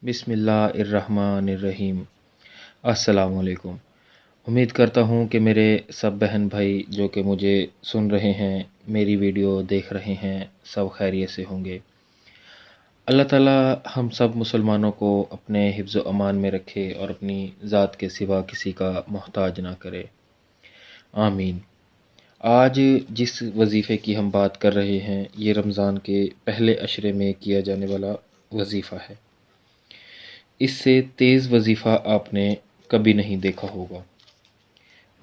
बिस्मिल्लाहिर्रहमानिर्रहीम। अस्सलाम वालेकुम। उम्मीद करता हूँ कि मेरे सब बहन भाई जो कि मुझे सुन रहे हैं, मेरी वीडियो देख रहे हैं, सब खैरियत से होंगे। अल्लाह ताला हम सब मुसलमानों को अपने हिफ्ज़ व अमान में रखे और अपनी ज़ात के सिवा किसी का मोहताज ना करे, आमीन। आज जिस वजीफ़े की हम बात कर रहे हैं, ये रमज़ान के पहले अशरे में किया जाने वाला वजीफ़ा है। इससे तेज़ वजीफ़ा आपने कभी नहीं देखा होगा।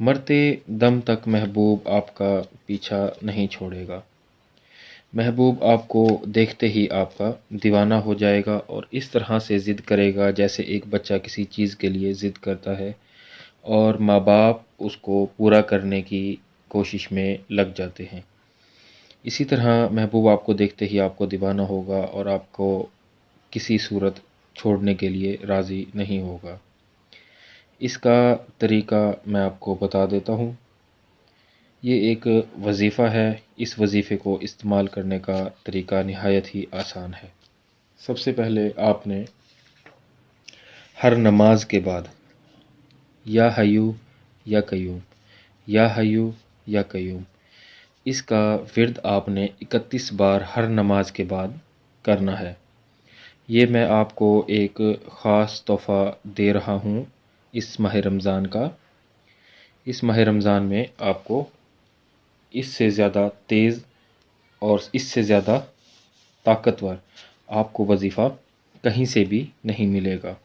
मरते दम तक महबूब आपका पीछा नहीं छोड़ेगा। महबूब आपको देखते ही आपका दीवाना हो जाएगा और इस तरह से ज़िद करेगा जैसे एक बच्चा किसी चीज़ के लिए ज़िद करता है और माँ बाप उसको पूरा करने की कोशिश में लग जाते हैं। इसी तरह महबूब आपको देखते ही आपको दीवाना होगा और आपको किसी सूरत छोड़ने के लिए राज़ी नहीं होगा। इसका तरीक़ा मैं आपको बता देता हूँ। ये एक वजीफ़ा है। इस वजीफ़े को इस्तेमाल करने का तरीक़ा निहायत ही आसान है। सबसे पहले आपने हर नमाज के बाद या हय्यू या क़य्यूम, या हय्यू या क़य्यूम, इसका विर्द आपने 31 बार हर नमाज के बाद करना है। ये मैं आपको एक ख़ास तोहफ़ा दे रहा हूँ इस माह रमज़ान का। इस माह रमज़ान में आपको इससे ज़्यादा तेज़ और इससे ज़्यादा ताकतवर आपको वजीफ़ा कहीं से भी नहीं मिलेगा।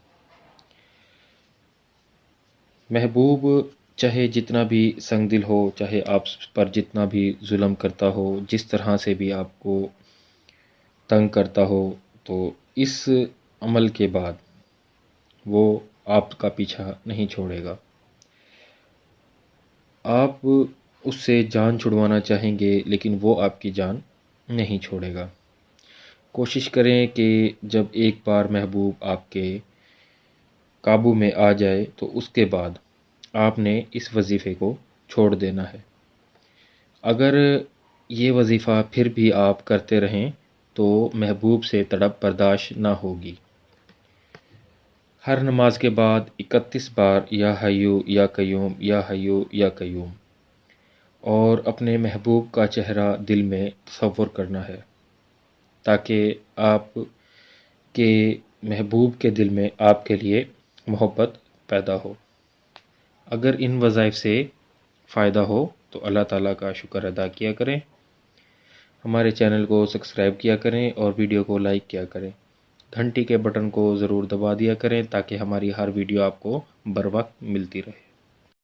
महबूब चाहे जितना भी संगदिल हो, चाहे आप पर जितना भी जुल्म करता हो, जिस तरह से भी आपको तंग करता हो, तो इस अमल के बाद वो आपका पीछा नहीं छोड़ेगा। आप उससे जान छुड़वाना चाहेंगे लेकिन वो आपकी जान नहीं छोड़ेगा। कोशिश करें कि जब एक बार महबूब आपके काबू में आ जाए तो उसके बाद आपने इस वजीफ़े को छोड़ देना है। अगर ये वजीफ़ा फिर भी आप करते रहें तो महबूब से तड़प बर्दाश्त ना होगी। हर नमाज के बाद 31 बार या हय्यू या क़य्यूम, या हय्यू या क़य्यूम, और अपने महबूब का चेहरा दिल में तसव्वुर करना है ताकि आप के महबूब के दिल में आपके लिए मोहब्बत पैदा हो। अगर इन वज़ाइफ से फ़ायदा हो तो अल्लाह ताला का शुक्र अदा किया करें। हमारे चैनल को सब्सक्राइब किया करें और वीडियो को लाइक किया करें। घंटी के बटन को ज़रूर दबा दिया करें ताकि हमारी हर वीडियो आपको बर वक्त मिलती रहे।